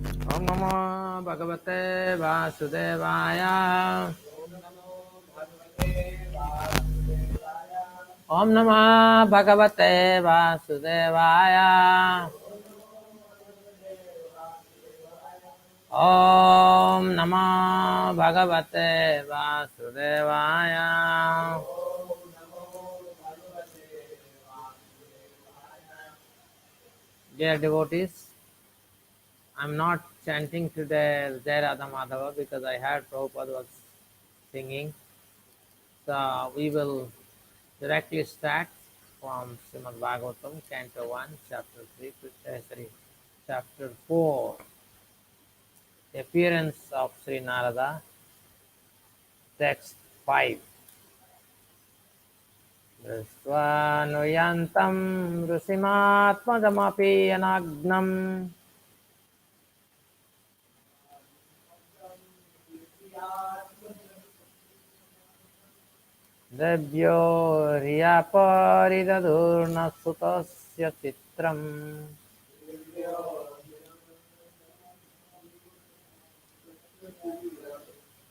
Om Namo Bhagavate Vasudevaya. Om Namo Bhagavate Vasudevaya. Om Namo Bhagavate Vasudevaya. Dear devotees, I'm not chanting today Jai Radha Madhava because I heard Prabhupada was singing. So we will directly start from Srimad Bhagavatam, Canto 1, Chapter 3, Chapter 4. The appearance of Sri Narada, text 5. Drisva nuyantam rusimatmadamapi anagnam Devyo riyaparidadurna sutasya chitram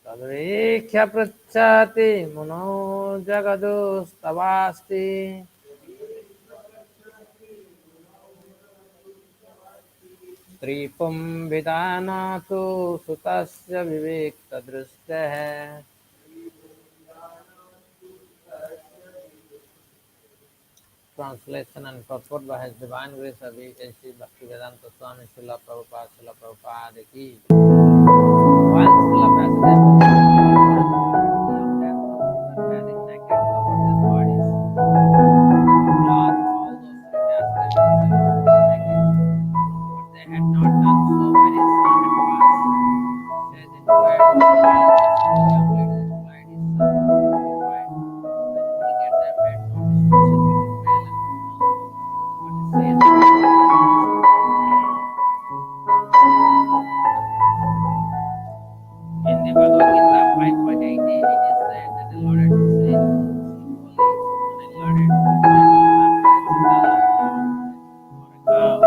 Tadvikya pruchati muno jagadustavasti Tripum vidanatu sutasya vivekta drusteh. Translation and purport by His Divine Grace of A.C. Bhaktivedanta Swami Śrīla Prabhupada ki. While Śrīla Prabhupada were wearing naked covered their bodies, all those Vyāsa were naked, but they had not done so when his son had passed. Says in word, the young lady replied, his son was purified. When looking at them, made no distinction between male and female, but he says in the Bhagavad Gita 5.18, it is said that the Lord had said, holy, unallored, or a cow,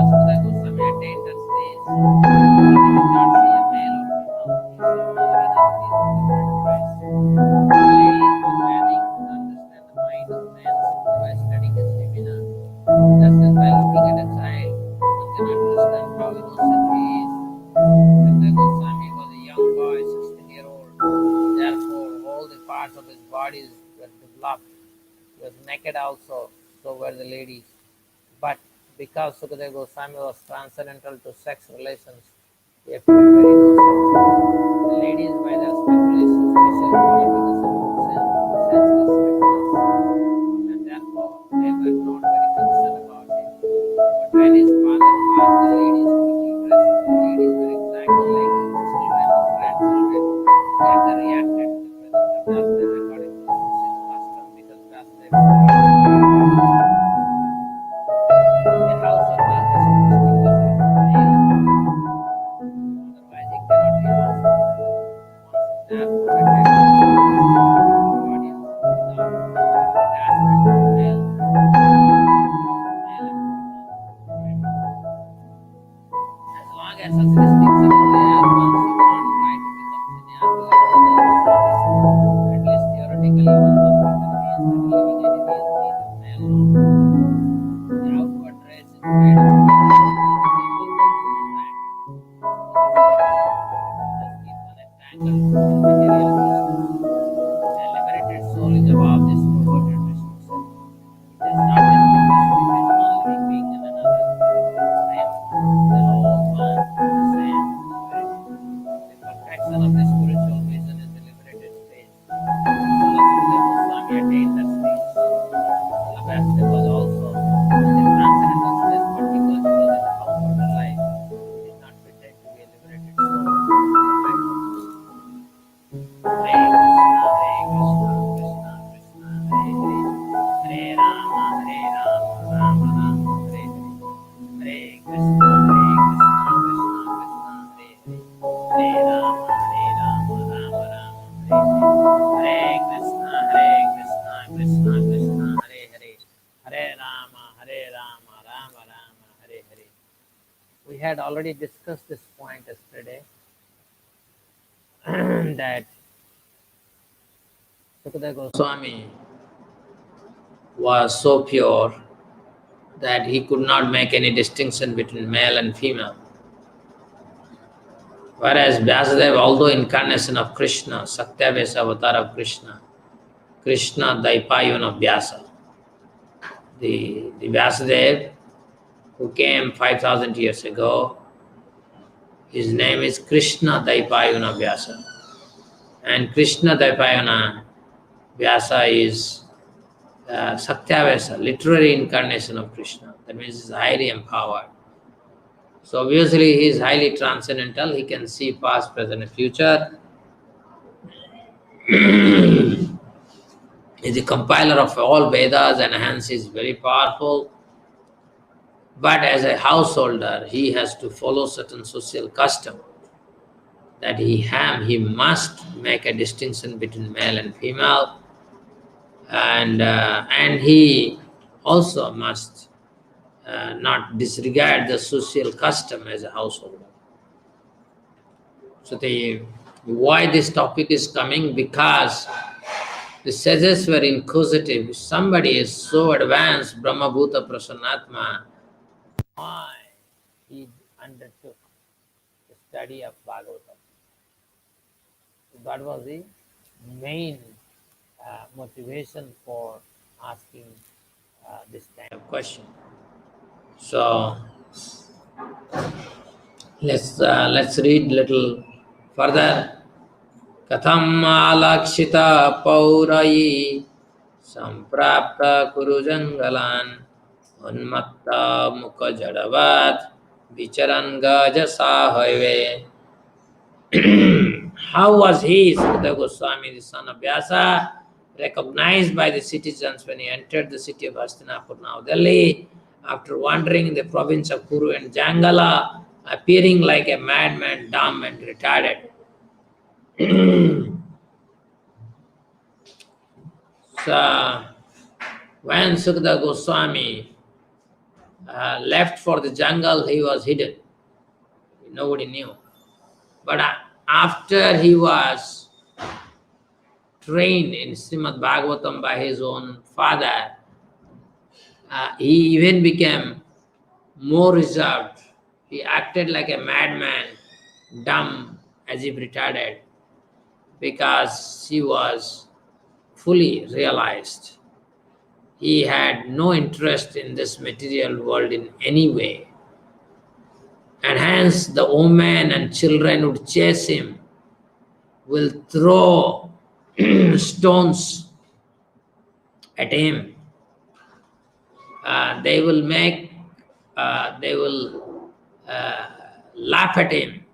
Śrīla Goswami attained that stage. He did not see a male or female, he saw only the different race. The lady was planning to understand the mind of man simply by studying his divina. Just as by looking at a child, one can understand how innocent he is. Sukhdev Goswami was a young boy, 16-year-old. Therefore, all the parts of his body were developed. He was naked also, so were the ladies. But because Sukadeva Goswami was transcendental to sex relations, he appeared very innocent. The ladies, by their speculations, special qualifications of senseless rituals, and therefore they were not very concerned about him. But when his father passed, the ladies quickly dressed. The ladies were exactly like his children and grandchildren, yet they reacted to the presence of Vyāsa according to ancient custom because Vyāsa the house of God has to distinguish between male and female. Otherwise, it cannot be asked. Once therefore attached to the audience without attachment to male and female. As long as such distinction is there, one should not try to become sannyasi like others. At least theoretically, one must be convinced that living entity is neither male nor female. The outward dress is made of just keep unentangled from material restrictions. A liberated soul is above this perverted restriction. It does not distinguish between one living being and another. I am the all one, the same spirit. The perfection of the spiritual vision is the liberated stage. Sukhdev Goswami attained that stage. Vyāsa was also in the transcendental stage, but because he was in the outward life, he did not pretend to be a liberated soul. Hare Krishna, Krishna Krishna, Hare Hare, Hare Rama, Rama Rama, Hare Hare, Hare Krishna, Krishna Krishna, Hare Hare, Hare Rama, Rama Rama, Hare Hare, Hare Krishna, Krishna Krishna, Hare Hare, Hare Rama, Rama Rama, Hare Hare. We had already discussed this point yesterday that Śukadeva Goswami was so pure that he could not make any distinction between male and female. Whereas Vyāsadeva, although incarnation of Krishna, Sukhdev is avatar of Krishna, Krishna Daipayun of Vyāsa. The Vyāsadeva who came 5,000 years ago, his name is Krishna Daipayuna Vyāsa. And Krishna Daipayuna Vyāsa is Satyavesa, literary incarnation of Krishna. That means he is highly empowered. So obviously he is highly transcendental. He can see past, present, and future. He is the compiler of all Vedas and hence he is very powerful. But as a householder, he has to follow certain social custom that he must make a distinction between male and female, and he also must not disregard the social custom as a householder. So why this topic is coming? Because the sages were inquisitive. If somebody is so advanced, Brahma Bhuta Prasannatma, why he undertook the study of Bhagavatam. That was the main motivation for asking this kind of question. So let's read little further. Katham alakshita paurayi samprapta Kuru Jāṅgalan unmatta mukha jadavat vicharan gajasa hoive. How was he, Śukadeva Goswami, the son of Vyāsa, recognized by the citizens when he entered the city of Hastināpura, now Delhi, after wandering in the province of Kuru and Jāṅgala, appearing like a madman, dumb and retarded? So, when Śukadeva Goswami left for the jungle, he was hidden. Nobody knew. But after he was trained in Srimad Bhagavatam by his own father, he even became more reserved. He acted like a madman, dumb, as if retarded, because he was fully realized. He had no interest in this material world in any way. And hence the women and children would chase him, will throw stones at him. They will laugh at him.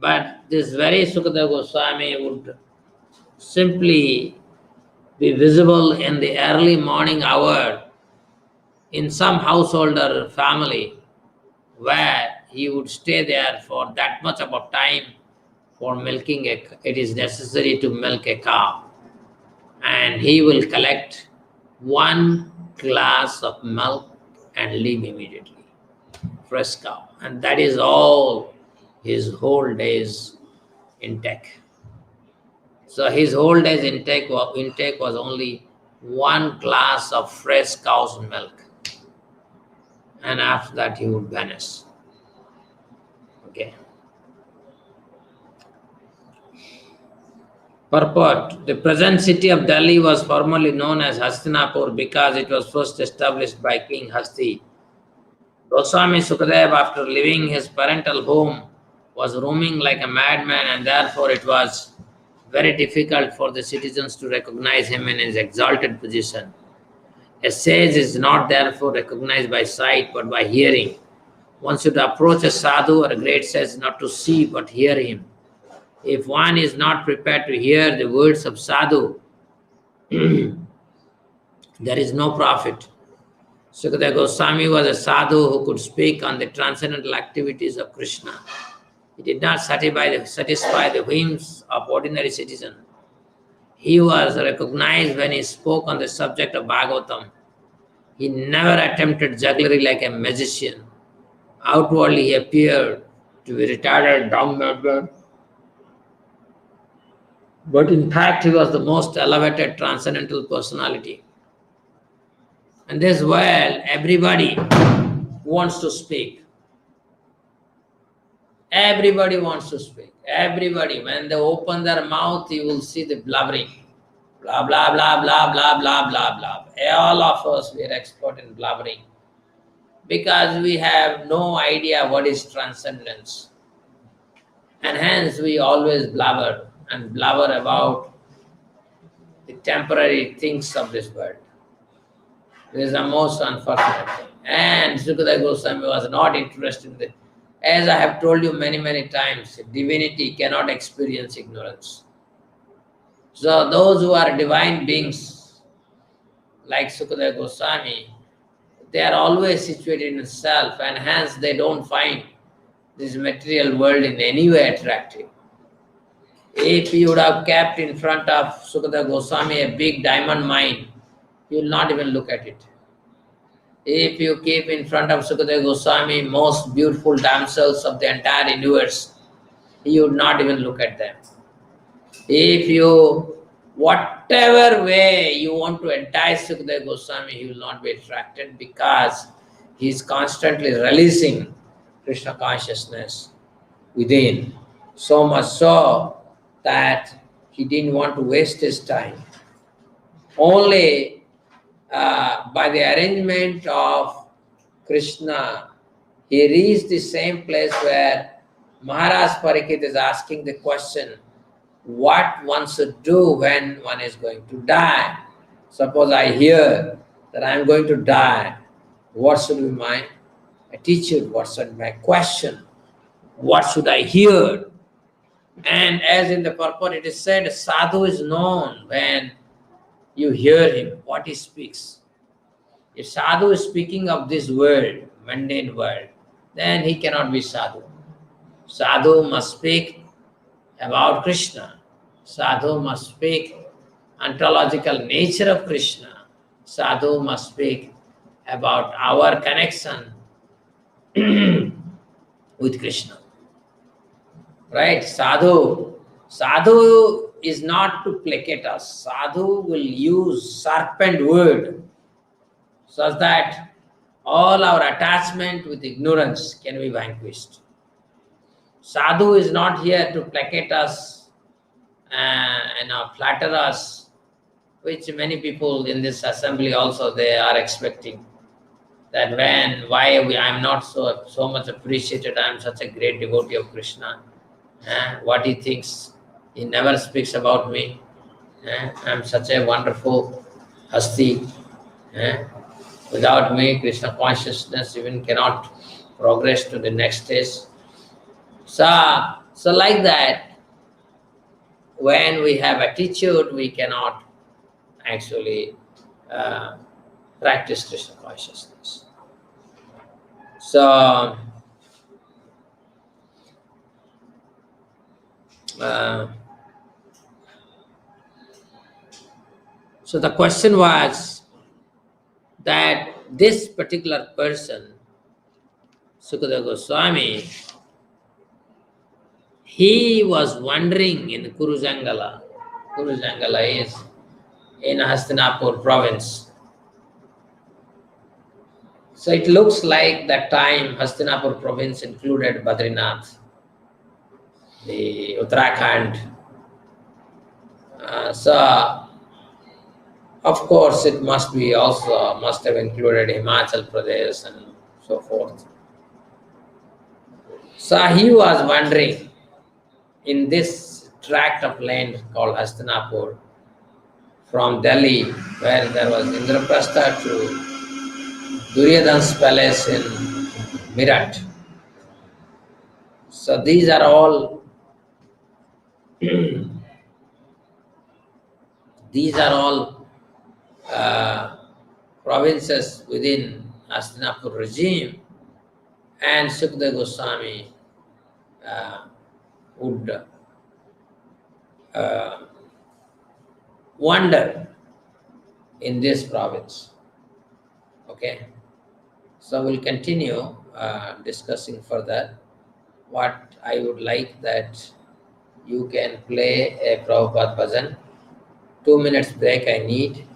But this very Śukadeva Goswami would simply be visible in the early morning hour in some householder family, where he would stay there for that much of time for milking it is necessary to milk a cow. And he will collect one glass of milk and leave immediately. Fresh cow. And that is all his whole day's intake. So his whole day's intake was only one glass of fresh cow's milk. And after that he would vanish. Okay. Purport. The present city of Delhi was formerly known as Hastināpura because it was first established by King Hasti. Goswami Śukadeva, after leaving his parental home, was roaming like a madman, and therefore it was very difficult for the citizens to recognize him in his exalted position. A sage is not therefore recognized by sight but by hearing. One should approach a sadhu or a great sage not to see but hear him. If one is not prepared to hear the words of sadhu, there is no profit. Śukadeva Goswami was a sadhu who could speak on the transcendental activities of Krishna. He did not satisfy the whims of ordinary citizens. He was recognized when he spoke on the subject of Bhagavatam. He never attempted jugglery like a magician. Outwardly, he appeared to be retarded, dumb, madman. But in fact, he was the most elevated transcendental personality. In this world, everybody wants to speak. Everybody wants to speak. Everybody. When they open their mouth, you will see the blabbering. Blah, blah, blah, blah, blah, blah, blah, blah. All of us, we are expert in blabbering. Because we have no idea what is transcendence. And hence we always blabber and blabber about the temporary things of this world. This is the most unfortunate thing. And Sukhdev Goswami was not interested in this. As I have told you many, many times, divinity cannot experience ignorance. So those who are divine beings, like Sukhdev Goswami, they are always situated in self, and hence they don't find this material world in any way attractive. If you would have kept in front of Sukhdev Goswami a big diamond mine, you will not even look at it. If you keep in front of Sukhdev Goswami most beautiful damsels of the entire universe, you would not even look at them. If you, whatever way you want to entice Sukhdev Goswami, he will not be attracted because he is constantly releasing Krishna consciousness within. So much so that he didn't want to waste his time. Only by the arrangement of Krishna, he reached the same place where Maharaj Parikshit is asking the question, what one should do when one is going to die. Suppose I hear that I am going to die, what should be my attitude? What should be my question? What should I hear? And as in the purport it is said, Sadhu is known when you hear him, what he speaks. If Sadhu is speaking of this world, mundane world, then he cannot be Sadhu. Sadhu must speak about Krishna. Sadhu must speak ontological nature of Krishna. Sadhu must speak about our connection with Krishna. Right? Sadhu is not to placate us. Sadhu will use sharpened word such that all our attachment with ignorance can be vanquished. Sadhu is not here to placate us and flatter us, which many people in this assembly also they are expecting. That I'm not so much appreciated, I'm such a great devotee of Krishna. What he thinks, he never speaks about me. I'm such a wonderful hasti. Without me, Krishna consciousness even cannot progress to the next stage. So like that, when we have attitude, we cannot actually practice Krishna consciousness. So the question was that this particular person, Sukhdev Goswami, he was wandering in Kuru and Jāṅgala. Kuru and Jāṅgala is in Hastināpura province. So it looks like that time Hastināpura province included Badrinath, the Uttarakhand. So of course it must have included Himachal Pradesh and so forth. So he was wandering in this tract of land called Hastināpura from Delhi, where there was Indraprastha, to Duryodhana's palace in Meerut. So these are all provinces within Hastināpura regime, and Sukhdev Goswami would wander in this province. Okay, so we'll continue discussing further. What I would like that you can play a Prabhupada bhajan. 2 minutes break I need,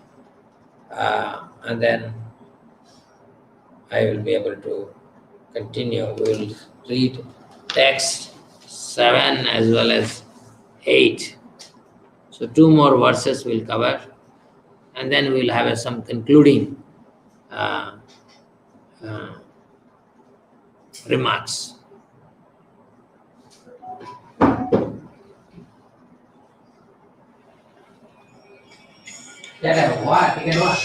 and then I will be able to continue. We will read text 7 as well as 8. So 2 more verses we'll cover, and then we'll have some concluding uh, uh, remarks. Yeah, what? You can what?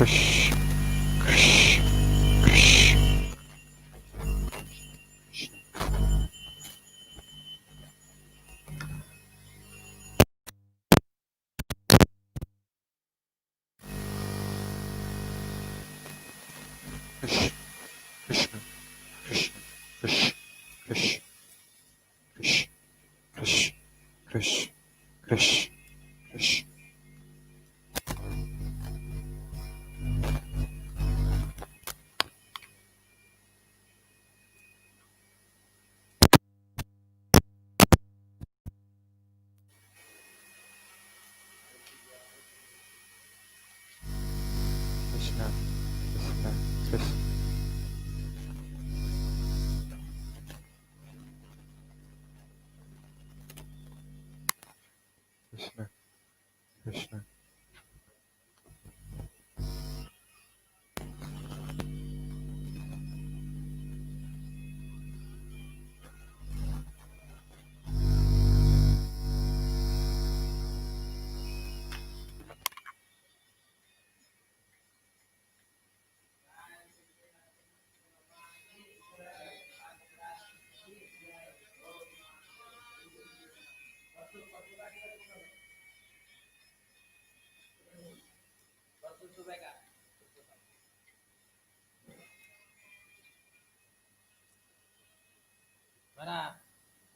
Krish, Krish, Krish. Krish, Krishna, Krishna, Krish, Krish, Krish, Krish, Krish, Krish, Krish. Krishna, Krishna, Krishna. Krishna, Krishna.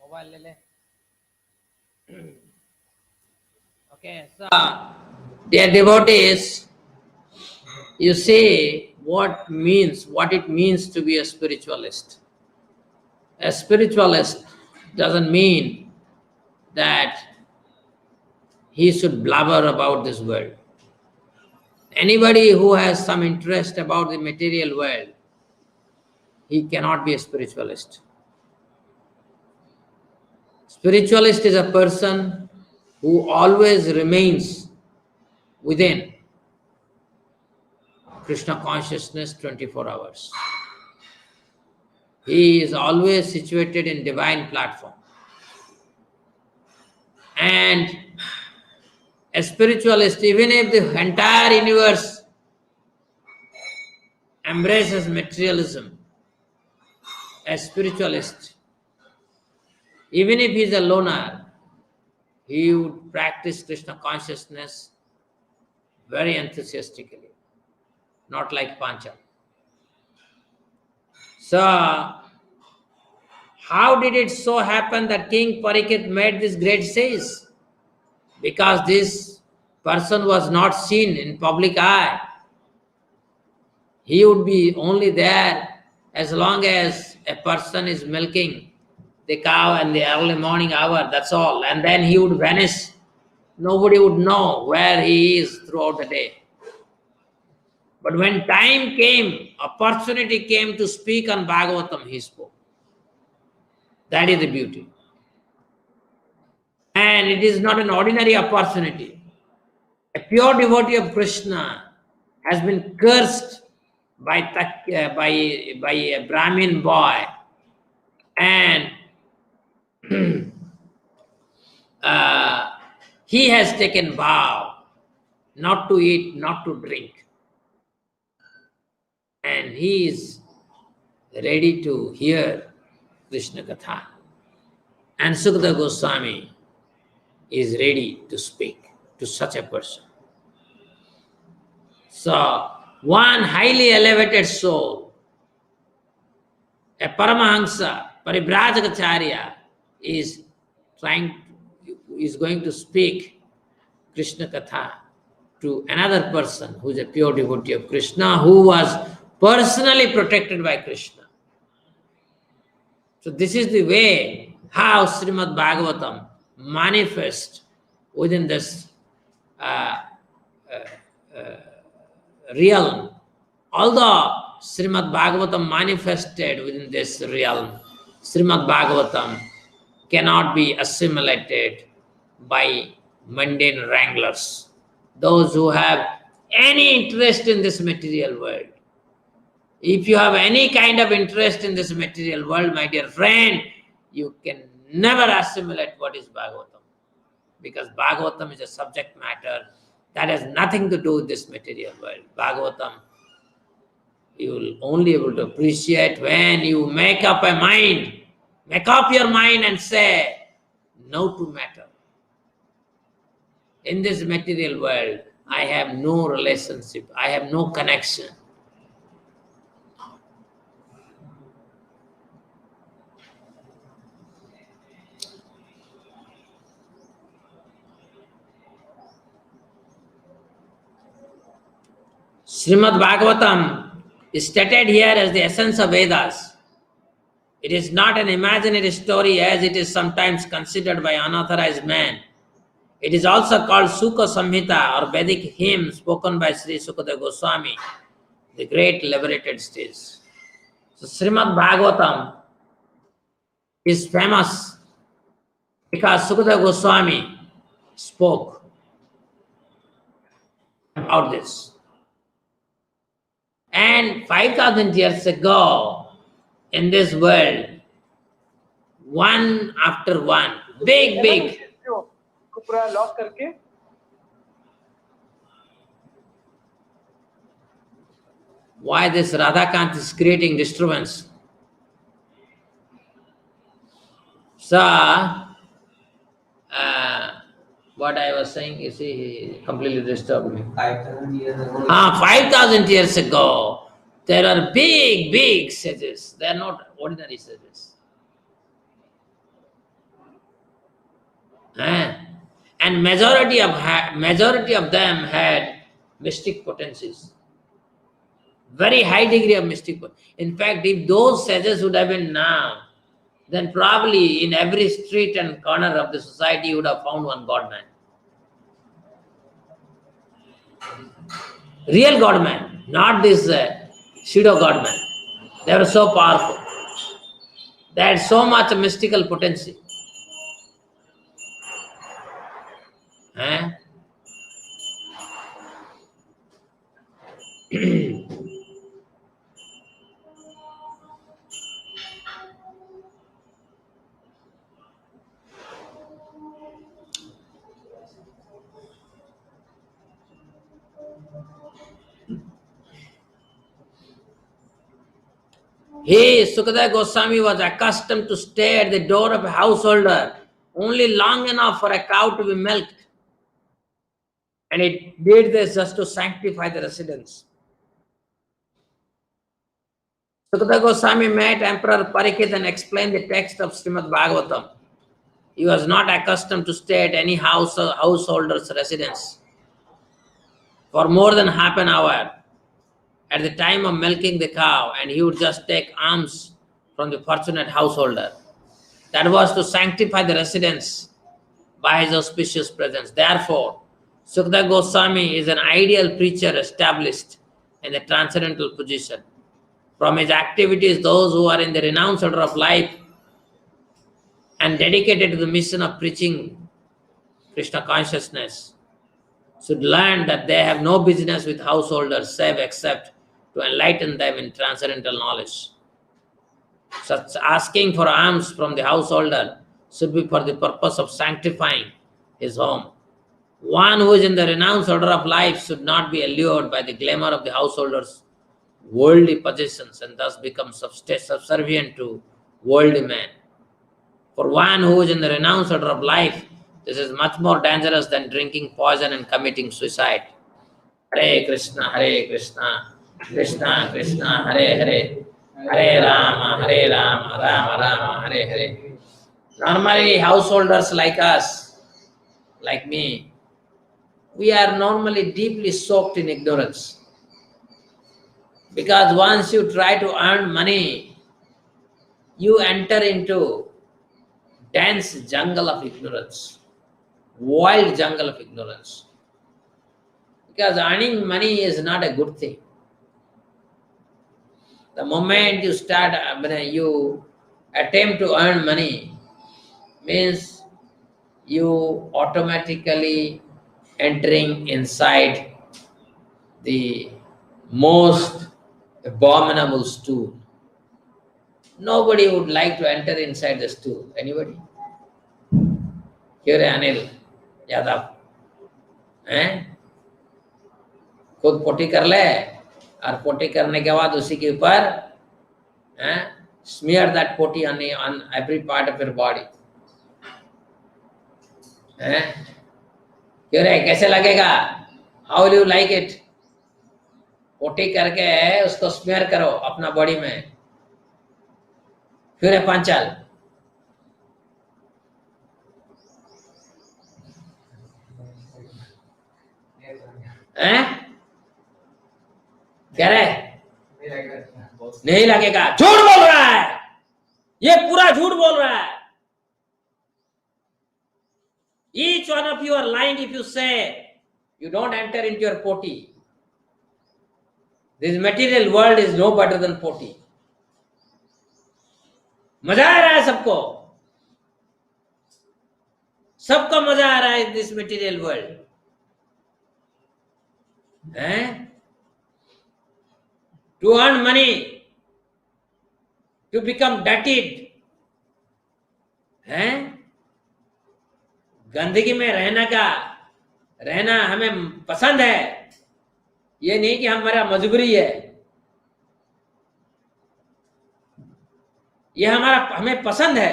Mobile le le. Okay, so dear devotees, you see what it means to be a spiritualist. A spiritualist doesn't mean that he should blabber about this world. Anybody who has some interest about the material world, he cannot be a spiritualist. Spiritualist is a person who always remains within Krishna consciousness 24 hours. He is always situated in divine platform. And a spiritualist, even if the entire universe embraces materialism, a spiritualist, even if he is a loner, he would practice Krishna consciousness very enthusiastically, not like Pancha. So, how did it so happen that King Parikshit made this great sage? Because this person was not seen in public eye. He would be only there as long as a person is milking the cow in the early morning hour, that's all. And then he would vanish. Nobody would know where he is throughout the day. But when time came, opportunity came to speak on Bhagavatam, he spoke. That is the beauty. And it is not an ordinary opportunity. A pure devotee of Krishna has been cursed by a Brahmin boy, and he has taken vow not to eat, not to drink, and he is ready to hear Krishna Katha. And Sukhdev Goswami is ready to speak to such a person. So, one highly elevated soul, a Paramahansa, Paribrajacharya, is going to speak Krishna Katha to another person who is a pure devotee of Krishna, who was personally protected by Krishna. So this is the way how Srimad Bhagavatam manifests within this realm. Although Srimad Bhagavatam manifested within this realm, Srimad Bhagavatam cannot be assimilated by mundane wranglers, those who have any interest in this material world. If you have any kind of interest in this material world, my dear friend, you can never assimilate what is Bhagavatam. Because Bhagavatam is a subject matter that has nothing to do with this material world. Bhagavatam, you will only be able to appreciate when you make up your mind and say, no to matter. In this material world, I have no relationship, I have no connection. Srimad Bhagavatam is stated here as the essence of Vedas. It is not an imaginary story as it is sometimes considered by unauthorized men. It is also called Sukha Samhita or Vedic hymn spoken by Sri Śukadeva Goswami, the great liberated sage. So Srimad Bhagavatam is famous because Śukadeva Goswami spoke about this. And 5,000 years ago, in this world, one after one, big. Why this Radhakant is creating disturbance? So, what I was saying, you see, he completely disturbed me. 5,000 years ago. 5,000 years ago, there are big sages. They are not ordinary sages. And majority of them had mystic potencies. Very high degree of mystic potency. In fact, if those sages would have been now, then probably in every street and corner of the society you would have found one godman. Real godman, not this pseudo godman. They were so powerful. They had so much mystical potency. He, Sukhdev Goswami, was accustomed to stay at the door of a householder only long enough for a cow to be milked. And he did this just to sanctify the residence. Sukhdev Goswami met Emperor Parikshit and explained the text of Srimad Bhagavatam. He was not accustomed to stay at any householder's residence for more than half an hour at the time of milking the cow, and he would just take alms from the fortunate householder. That was to sanctify the residence by his auspicious presence. Therefore, Sukhdev Goswami is an ideal preacher established in the transcendental position. From his activities, those who are in the renounced order of life and dedicated to the mission of preaching Krishna consciousness should learn that they have no business with householders save except to enlighten them in transcendental knowledge. Such asking for alms from the householder should be for the purpose of sanctifying his home. One who is in the renounced order of life should not be allured by the glamour of the householder's worldly possessions and thus become subservient to worldly man. For one who is in the renounced order of life, this is much more dangerous than drinking poison and committing suicide. Hare Krishna, Krishna Krishna, Hare Hare, Hare Rama, Rama Rama, Hare Hare. Normally, householders like us, like me, we are normally deeply soaked in ignorance. Because once you try to earn money, you enter into dense jungle of ignorance, wild jungle of ignorance. Because earning money is not a good thing. The moment you start, you attempt to earn money, means you automatically entering inside the most abominable stool. Nobody would like to enter inside the stool. Anybody? Here Anil Yadav. खुद पोटी कर ले और पोटी करने के बाद उसी के ऊपर smear that potty on every part of your body. क्यों रे, कैसे लगेगा? How will you like it? पोटी करके उसको स्मेयर करो अपना बॉडी में. क्यों रे पांचाल? कह रहे नहीं लगेगा. झूठ बोल रहा है, ये पूरा झूठ बोल रहा है. Each one of you are lying if you say you don't enter into your potty. This material world is no better than potty. मजा आ रहा है सबको, सबको मजा आ रहा है this material world. To earn money, to become dirted, गंदगी में रहना हमें पसंद है. ये नहीं कि हमारा मजबूरी है, ये हमें पसंद है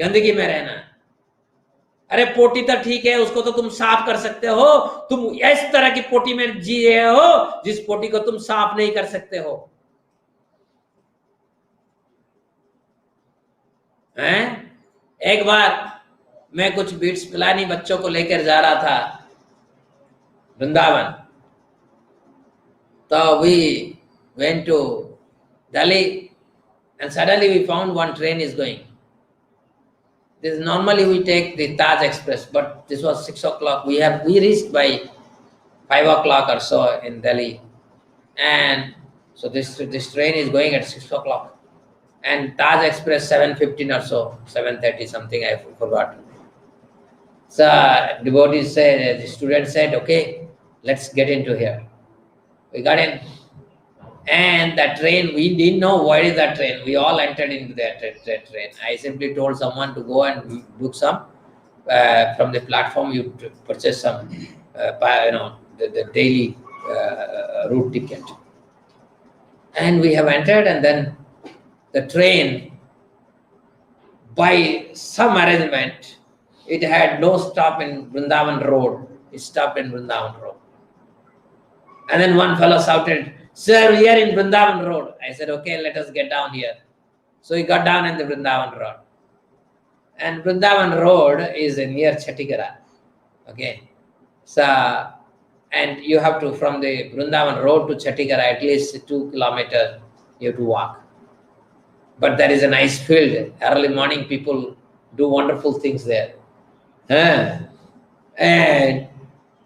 गंदगी में रहना. अरे पोटी तो ठीक है, उसको तो तुम साफ कर सकते हो. तुम इस तरह की पोटी में जी रहे हो जिस पोटी को तुम साफ नहीं कर सकते हो. एक बार मैं कुछ बीट्स पिलानी बच्चों को लेकर जा रहा था वृंदावन. तो we went to Delhi and suddenly we found one train is going. This normally we take the Taj Express, but this was 6 o'clock. We reached by 5 o'clock or so in Delhi, and so this train is going at 6 o'clock, and Taj Express 7:15 or so, 7:30 something, I forgot. So devotees said, the student said, okay, let's get into here. We got in, and that train, we didn't know what is that train. We all entered into that train. I simply told someone to go and book some from the platform. You purchase some, the daily route ticket. And we have entered, and then the train, by some arrangement, it had no stop in Vrindavan Road. It stopped in Vrindavan Road. And then one fellow shouted, "Sir, we are in Vrindavan Road." I said, okay, let us get down here. So we got down in the Vrindavan Road. And Vrindavan Road is near Chhattisgarh. Okay. So, and you have to, from the Vrindavan Road to Chhattisgarh, at least 2 kilometers, you have to walk. But there is a nice field. Early morning, people do wonderful things there. And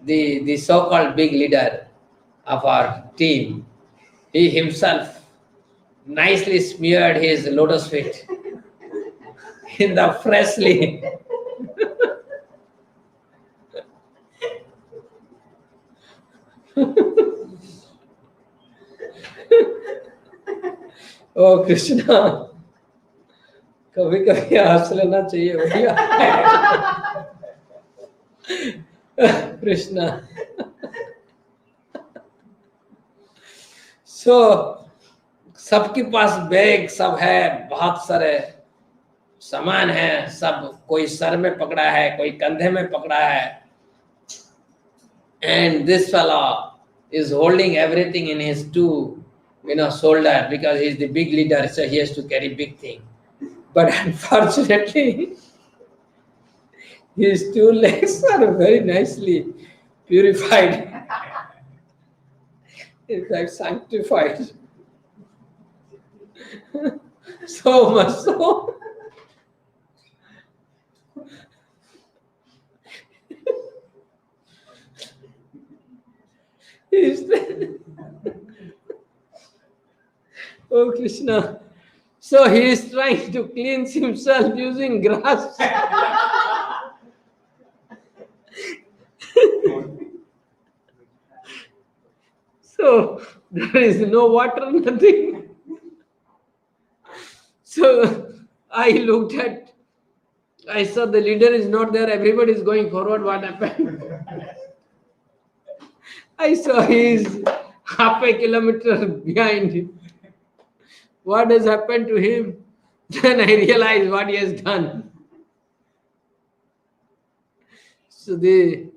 the so-called big leader of our team, he himself nicely smeared his lotus feet in the freshly ओ कृष्णा, कभी कभी हंस लेना चाहिए भैया। कृष्णा, सो सबके पास bag सब है, बहुत सारे सामान है, सब कोई सर में पकड़ा है, कोई कंधे में पकड़ा है, and this fellow is holding everything in his two, shoulder, because he is the big leader, so he has to carry big thing. But unfortunately, his two legs are very nicely purified, in fact sanctified. So much so, he's oh Krishna. So he is trying to cleanse himself using grass. So there is no water, nothing. So I saw the leader is not there, everybody is going forward. What happened? I saw he is half a kilometer behind him. What has happened to him? Then I realized what he has done. So dear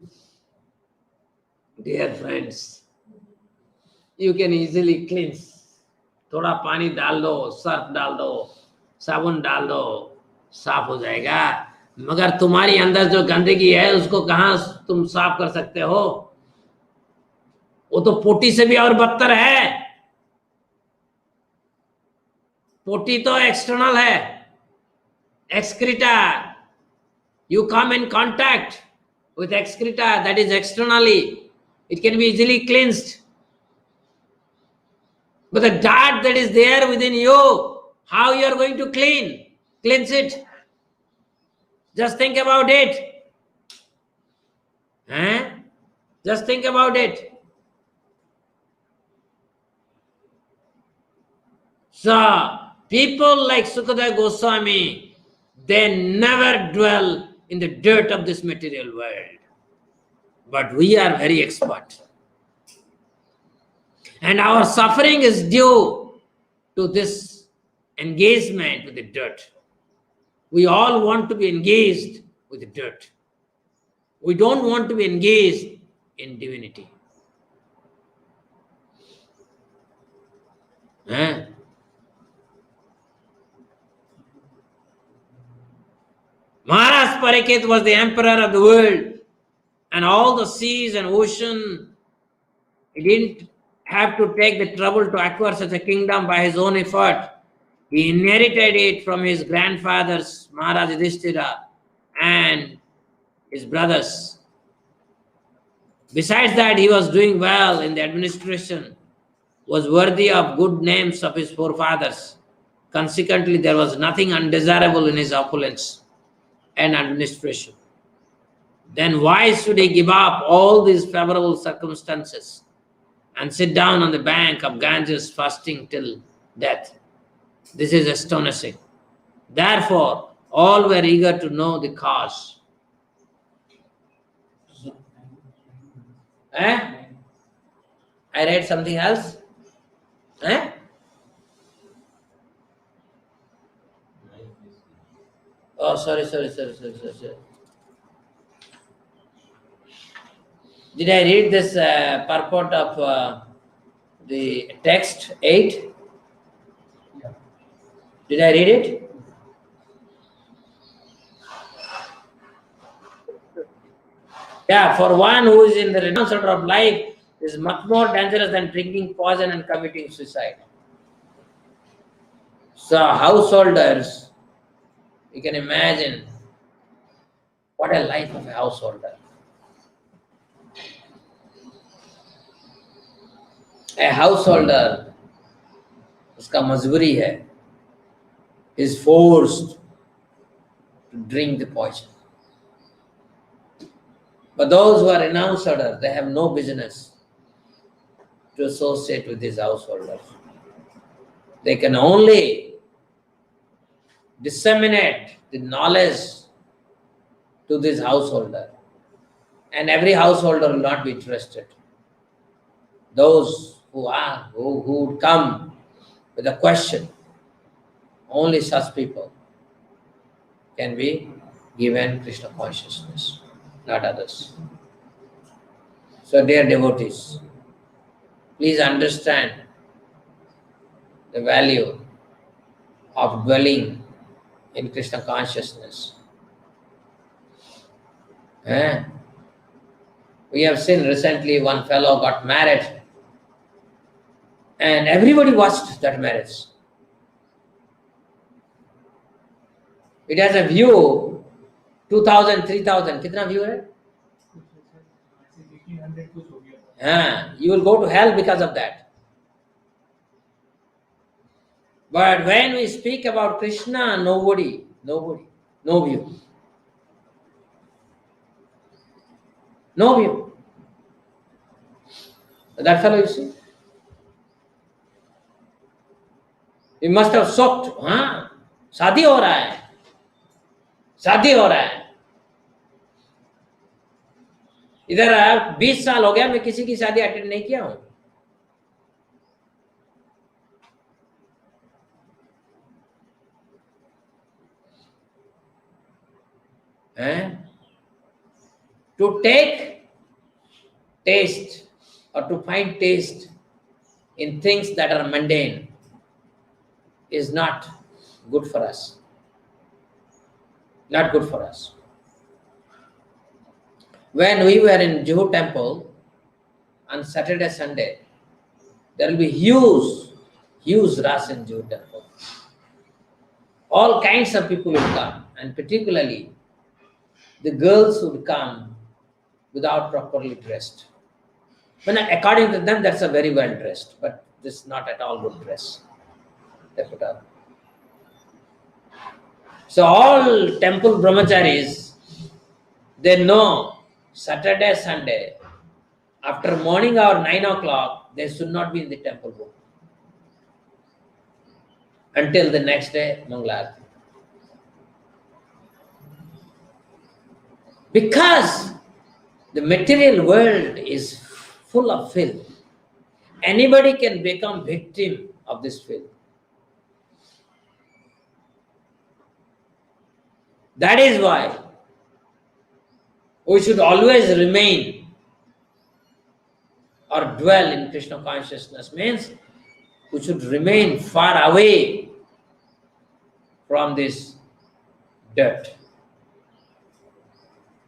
friends, you can easily cleanse. थोड़ा पानी डाल दो, Surf डाल दो, साबुन डाल दो, साफ हो जाएगा। मगर तुम्हारी अंदर जो गंदगी है उसको कहाँ तुम साफ कर सकते हो? वो तो पोटी से भी और बदतर है। पोटी तो एक्सटर्नल है, excreta. You come in contact with excreta, that is externally. It can be easily cleansed. But the dirt that is there within you, how you are going to cleanse it? Just think about it. Just think about it. So, people like Śukadeva Goswami, they never dwell in the dirt of this material world. But we are very expert. And our suffering is due to this engagement with the dirt. We all want to be engaged with the dirt. We don't want to be engaged in divinity. Maharaj Parikshit was the emperor of the world, and all the seas and ocean, he didn't have to take the trouble to acquire such a kingdom by his own effort. He inherited it from his grandfathers, Maharaj Yudhishthira, and his brothers. Besides that, he was doing well in the administration, was worthy of good names of his forefathers. Consequently, there was nothing undesirable in his opulence and administration. Then why should he give up all these favorable circumstances and sit down on the bank of Ganges fasting till death? This is astonishing. Therefore, all were eager to know the cause. I read something else. Oh, sorry. Did I read this purport of the text 8? Did I read it? Yeah, for one who is in the renounced order of life is much more dangerous than drinking poison and committing suicide. So householders, you can imagine what a life of a householder. A householder, उसका मजबूरी है, is forced to drink the poison. But those who are renounced order, they have no business to associate with these householders. They can only disseminate the knowledge to this householder. And every householder will not be interested. Those who would come with a question, only such people can be given Krishna consciousness, not others. So dear devotees, please understand the value of dwelling in Krishna consciousness. We have seen recently one fellow got married and everybody watched that marriage. It has a view 2000, 3000. Kitna view hai? You will go to hell because of that. But when we speak about Krishna, nobody, no view. No view. That fellow, you see, he must have shocked. शादी हो रहा है, शादी हो रहा है. इधर 20 साल हो गया मैं किसी की शादी अटेंड नहीं किया हूं. To take taste or to find taste in things that are mundane is not good for us. Not good for us. When we were in Juhu temple on Saturday, Sunday, there will be huge rush in Juhu temple. All kinds of people will come, and particularly the girls would come without properly dressed. When according to them, that's a very well dressed, but this is not at all good dress. They put up. So all temple brahmacharis, they know Saturday, Sunday, after morning hour 9 o'clock, they should not be in the temple room until the next day, Mangalarti. Because the material world is full of filth. Anybody can become victim of this filth. That is why we should always remain or dwell in Krishna consciousness. Means we should remain far away from this dirt.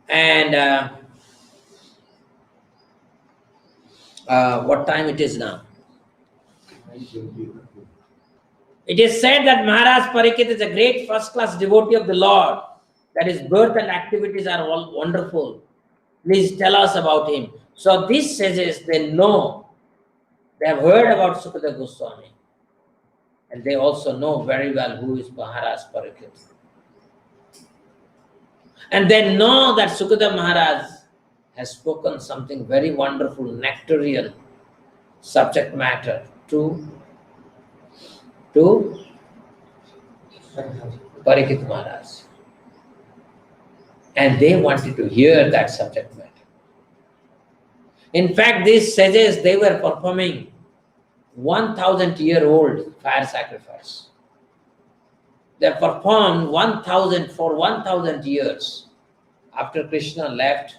And what time it is now? It is said that Maharaj Parikshit is a great first-class devotee of the Lord, that his birth and activities are all wonderful. Please tell us about him. So these sages, they know, they have heard about Sukhdev Goswami, and they also know very well who is Maharaj Parikshit. And they know that Sukhdev Maharaj has spoken something very wonderful, nectarian subject matter to Parikshit Maharaj. And they wanted to hear that subject matter. In fact, these sages, they were performing 1,000-year-old fire sacrifice. They performed 1,000 years. After Krishna left,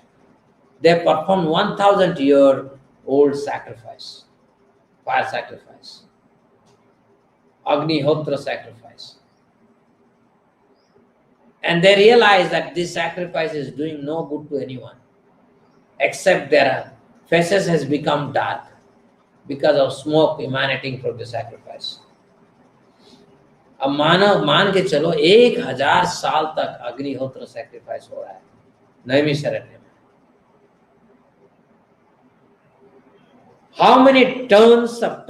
they performed 1,000-year-old sacrifice, fire sacrifice, Agnihotra sacrifice. And they realized that this sacrifice is doing no good to anyone, except their faces has become dark because of smoke emanating from the sacrifice. अब मानव मान के चलो 1000 साल तक अग्निहोत्र sacrifice हो रहा है नैमी शरण्य में. How many tons of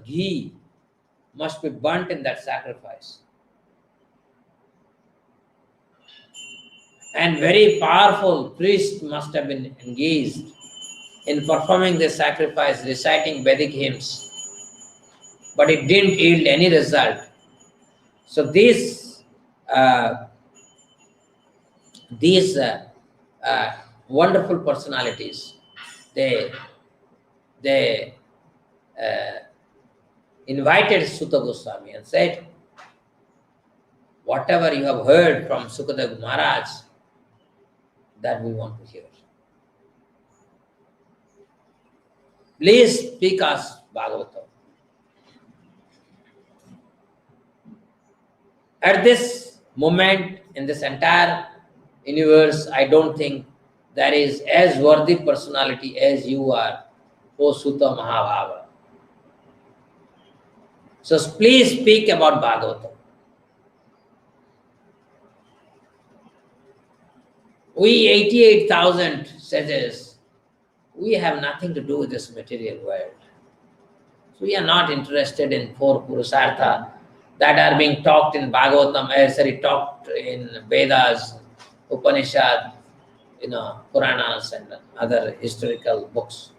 ghee must be burnt in that sacrifice? And very powerful priests must have been engaged in performing the sacrifice, reciting Vedic hymns. but it didn't yield any result. So these wonderful personalities, they invited Sutta Goswami and said, whatever you have heard from Sukadeva Maharaj, that we want to hear. Please speak us Bhagavatam. At this moment, in this entire universe, I don't think there is as worthy personality as you are, O Sutta Mahabhava. So please speak about Bhagavatam. We 88,000 sages, we have nothing to do with this material world. So we are not interested in four Purusartha that are being talked in Bhagavatam, talked in Vedas, Upanishad, Puranas and other historical books.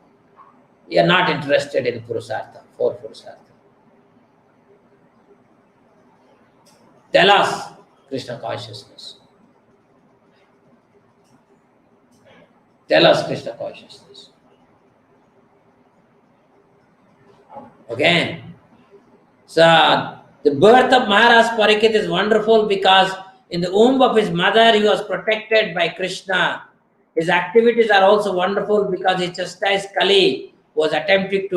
We are not interested in Purusartha, four Purusartha. Tell us Krishna consciousness. Tell us Krishna consciousness. Okay. So the birth of Maharaj Parikshit is wonderful because in the womb of his mother he was protected by Krishna. His activities are also wonderful because he chastised Kali, who was attempting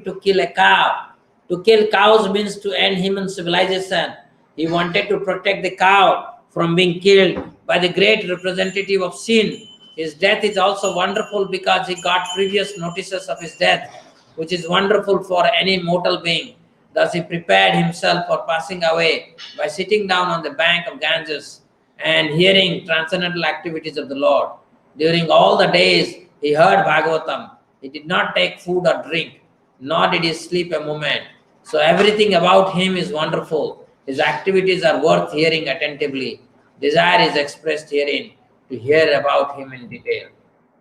to kill a cow. To kill cows means to end human civilization. He wanted to protect the cow from being killed by the great representative of sin. His death is also wonderful because he got previous notices of his death, which is wonderful for any mortal being. Thus he prepared himself for passing away by sitting down on the bank of Ganges and hearing transcendental activities of the Lord. During all the days he heard Bhagavatam. He did not take food or drink, nor did he sleep a moment. So everything about him is wonderful. His activities are worth hearing attentively. Desire is expressed herein to hear about him in detail.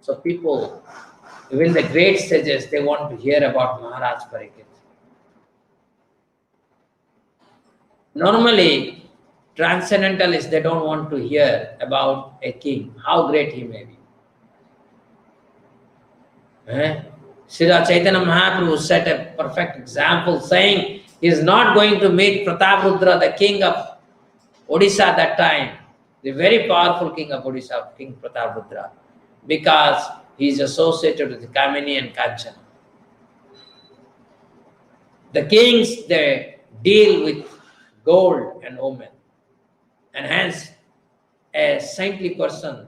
So people, even the great sages, they want to hear about Maharaj Parikshit. Normally, transcendentalists, they don't want to hear about a king, how great he may be. Śrīla Chaitanya Mahaprabhu set a perfect example saying he is not going to meet Prataprudra, the king of Odisha that time, the very powerful king of Odisha, King Prataprudra, because he is associated with Kamini and Kanchana. The kings, they deal with gold and women. And hence, a saintly person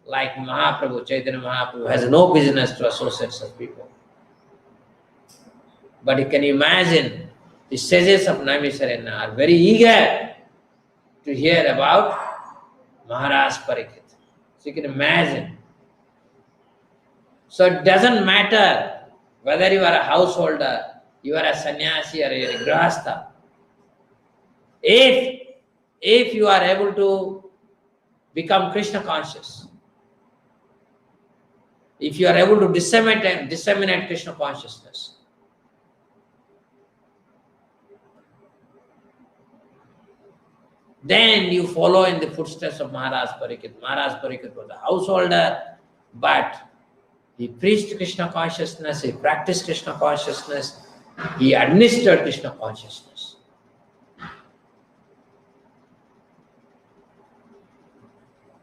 like Mahaprabhu, Chaitanya Mahaprabhu, has no business to associate such people. But you can imagine, the sages of Naimisarana are very eager to hear about Maharaj Parikshit. So you can imagine. So it doesn't matter whether you are a householder, you are a sannyasi or you are a grihastha. If you are able to become Krishna conscious, if you are able to disseminate Krishna consciousness, then you follow in the footsteps of Maharaj Parikshit. Maharaj Parikshit was a householder, but he preached Krishna consciousness, he practiced Krishna consciousness, he administered Krishna consciousness.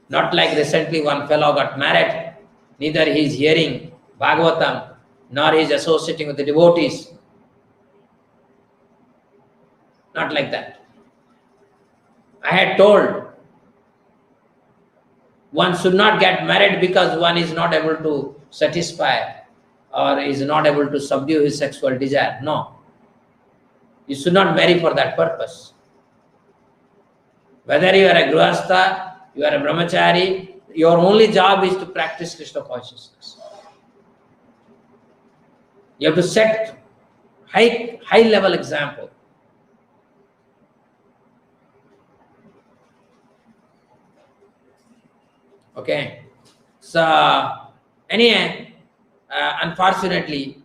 Not like recently one fellow got married, neither he is hearing Bhagavatam, nor he is associating with the devotees. Not like that. I had told one should not get married because one is not able to satisfy or is not able to subdue his sexual desire. No. You should not marry for that purpose. Whether you are a grihastha, you are a brahmachari, your only job is to practice Krishna consciousness. You have to set high level example. Okay. So, anyway, unfortunately,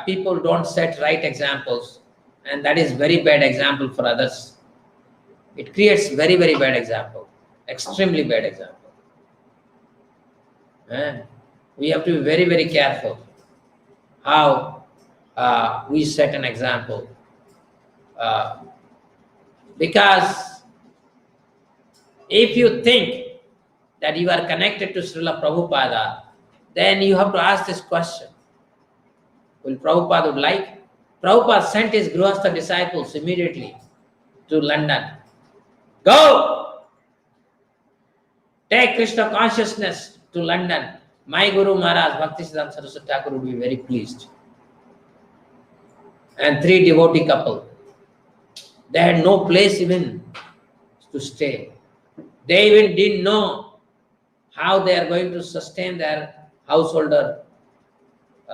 people don't set right examples, and that is very bad example for others. It creates very, very bad example, extremely bad example. We have to be very, very careful how we set an example. Because if you think that you are connected to Srila Prabhupada, then you have to ask this question. Will Prabhupada would like? Prabhupada sent his Grihastha disciples immediately to London. Go! Take Krishna consciousness to London. My Guru Maharaj, Bhaktisiddhanta Saraswati Thakur would be very pleased. And 3 devotee couple. They had no place even to stay. They even didn't know how they are going to sustain their householder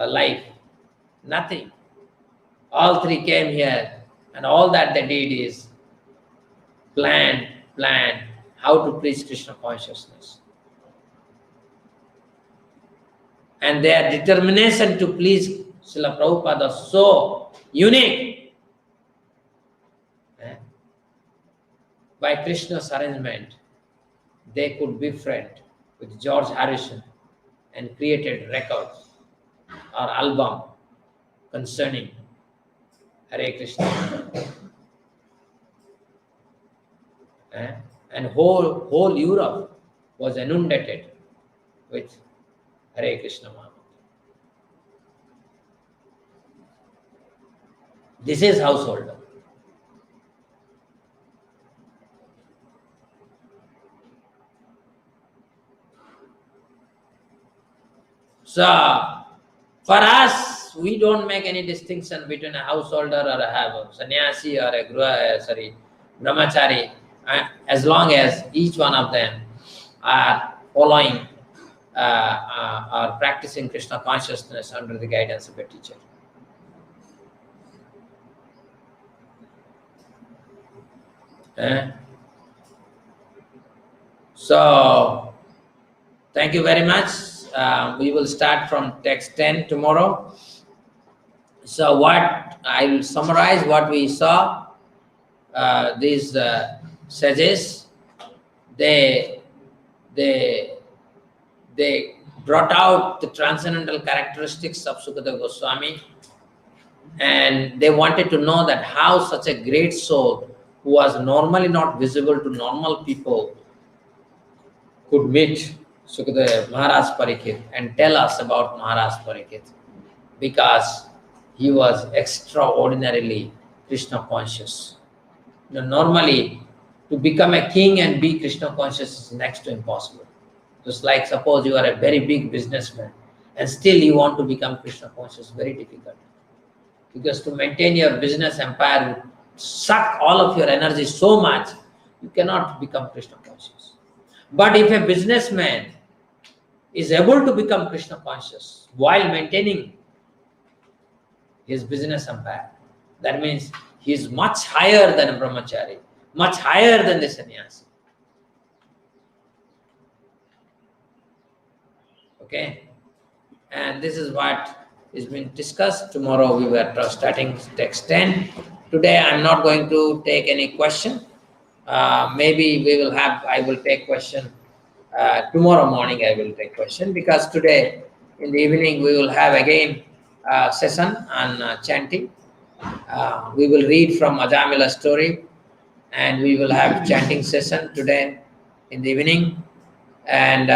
life. Nothing. All 3 came here, and all that they did is plan how to preach Krishna consciousness. And their determination to please Srila Prabhupada was so unique. By Krishna's arrangement, they could befriend with George Harrison and created records or album concerning Hare Krishna. And whole Europe was inundated with Hare Krishna Mahamantra. This is householder. So, for us, we don't make any distinction between a householder or a sannyasi or a brahmachari, as long as each one of them are following or practicing Krishna consciousness under the guidance of a teacher. So, thank you very much. We will start from text 10 tomorrow. So what I will summarize what we saw. These sages, they brought out the transcendental characteristics of Śukadeva Goswami, and they wanted to know that how such a great soul who was normally not visible to normal people could meet Sukadeva Maharaj Parikshit and tell us about Maharaj Parikshit, because he was extraordinarily Krishna conscious. Normally, to become a king and be Krishna conscious is next to impossible. Just like suppose you are a very big businessman and still you want to become Krishna conscious, very difficult. Because to maintain your business empire would suck all of your energy so much, you cannot become Krishna conscious. But if a businessman is able to become Krishna conscious while maintaining his business empire, that means he is much higher than a brahmachari, much higher than the sannyasi. Okay? And this is what is being discussed. Tomorrow we were starting text 10. Today I am not going to take any question. Maybe I will take question. Tomorrow morning I will take question, because today in the evening we will have again a session on chanting. We will read from Ajamila story, and we will have chanting session today in the evening. And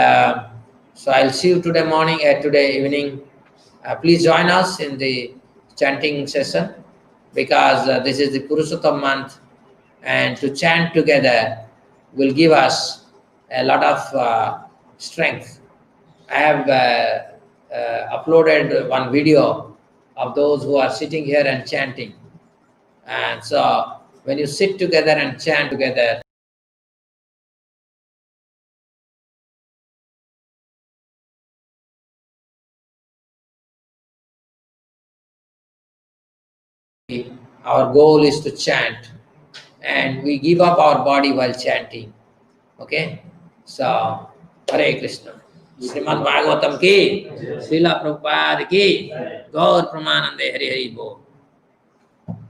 so I'll see you today morning, today evening. Please join us in the chanting session, because this is the Purushottam month, and to chant together will give us a lot of strength. I have uploaded one video of those who are sitting here and chanting. And so when you sit together and chant together, our goal is to chant, and we give up our body while chanting. Okay? So, Hare Krishna. Shrimad Bhagavatam की, श्रीला प्रभुपाद की, गौर प्रमानंदे हरि हरि बोल।